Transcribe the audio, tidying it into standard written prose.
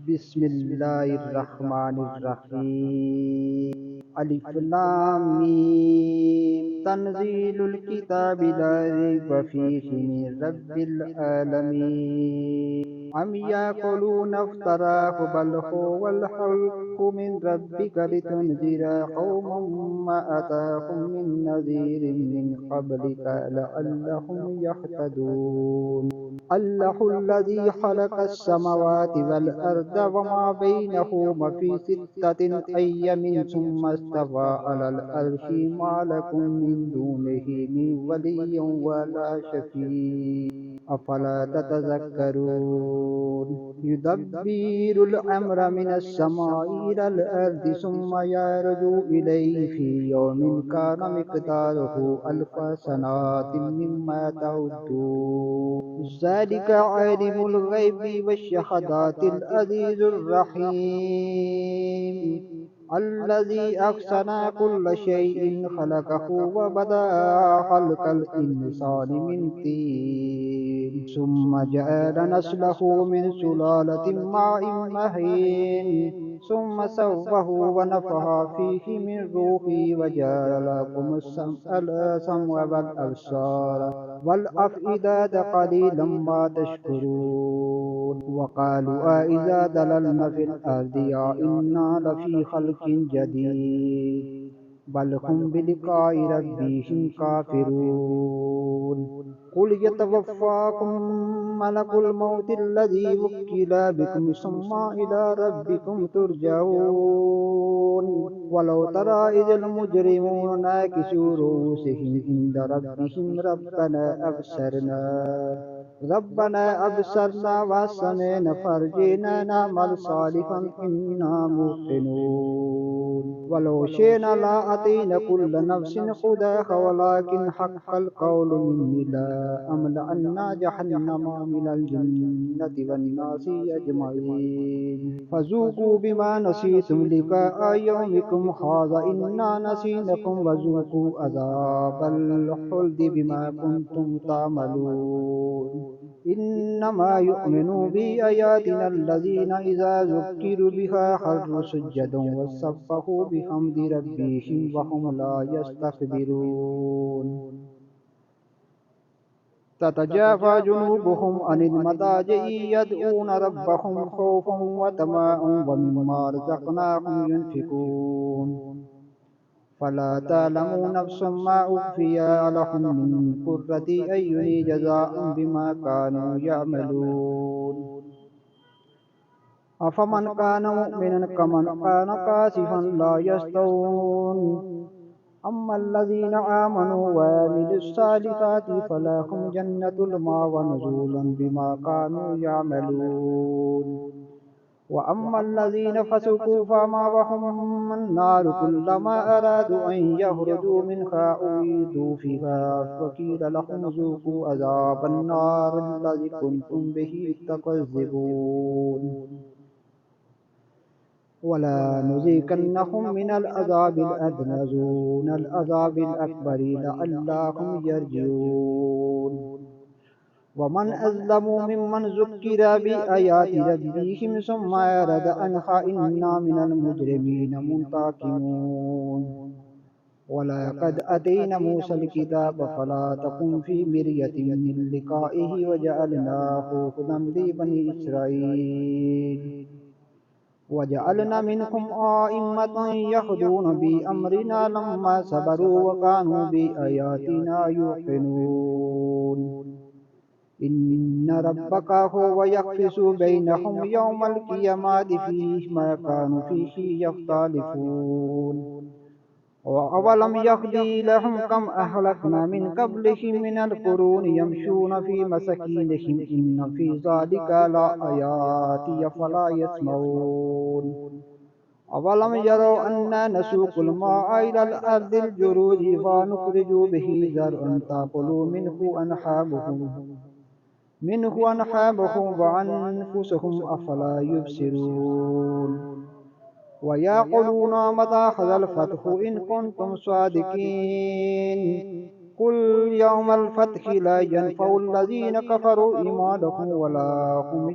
بسم اللہ الرحمن الرحیم الف لام میم تنزیل الکتاب لا ریب فیہ من رب العالمین ام یقولون افتراہ بل هو الحق من ربک لتنذر قوما ما اتاهم من نذیر من قبلک لعلهم یهتدون اللہ الذی خلق السماوات والأرض وما بینہما فی ستۃ ایام ثم استوى علی العرش ما لکم من دونہ من ولی ولا شفیع افلا تتذکرون یدبر الامر من السماء إلی الأرض ثم یعرج الیہ فی یوم کان مقدارہ الف سنۃ مما تعدون ذلك عالم الغيب والشهادة العزيز الرحيم الذي أحسن كل شيء خلقه وبدأ خلق الإنسان من طين ثم جعل نسله من سلالة ماء مهين ثم سواه ونفخ فيه من روحه وجعل لكم السمع والأبصار والأفئدة قليلا ما تشكرون وقالوا أإذا ضللنا في الأرض أإنا لفي خلق جديد بل هم بلقاء ربهم كافرون قل يتوفاكم ملك الموت الذي وكل بكم ثم إلى ربكم ترجعون ولو ترى إذ المجرمون ناكسوا رؤوسهم عند ربهم ربنا أبصرنا وسمعنا فارجعنا نعمل صالحا إنا موقنون ولو شئنا لآتينا كل نفس هداها ولكن حق القول مني لأملأن جهنم من الجنة والناس أجمعين فذوقوا بما نسيتم لقاء يومكم هذا إنا نسيناكم وذوقوا عذاب الخلد بما كنتم تعملون إنما يؤمن بآياتنا الذين إذا ذكروا بها خروا سجدا وسبحوا بحمد ربهم وهم لا يستكبرون تتجافى جنوبهم عن المضاجع يدعون ربهم خوفا وطمعا ومما رزقناهم ينفقون فلا تعلم نفس ما أخفي لهم من قرة أعين جزاء بما كانوا يعملون أفمن كان مؤمنا كمن كان كاسفا لا يستوون أما الذين آمنوا وعملوا الصالحات فلهم جنة المأوى نزلا بما كانوا يعملون وأما الذين فسقوا فمأواهم النار كلما أرادوا أن يخرجوا منها أعيدوا فيها وقيل لهم ذوقوا عذاب النار الذي كنتم به تكذبون ولا نذيقنهم من العذاب الأدنى دون العذاب الأكبر لعلهم يرجعون ومن أظلم ممن ذكر بآيات ربهم ثم أعرض عنها إنا من المجرمين منتقمون ولقد آتينا موسى الكتاب فلا تكن في مرية من لقائه وجعلناه هدى لبني إسرائيل وجعلنا منهم أئمة يهدون بأمرنا لما صبروا وكانوا بآياتنا يوقنون إن ربك هو يقسم بينهم يوم القيامة فيما كانوا فيه يختلفون وأولم يهدي لهم كم أهلكنا من قبلهم من القرون يمشون في مساكنهم إن في ذلك لآيات فلا يسمعون أولم يروا أنا نسوق الماء إلى الأرض الجرود فنخرج به زرعا تأكل منه أنعامهم وأنفسهم أفلا يبصرون ويقولون متى هذا الفتح إن كنتم صادقين قل يوم الفتح لا ينفع الذين كفروا إيمانهم ولا هم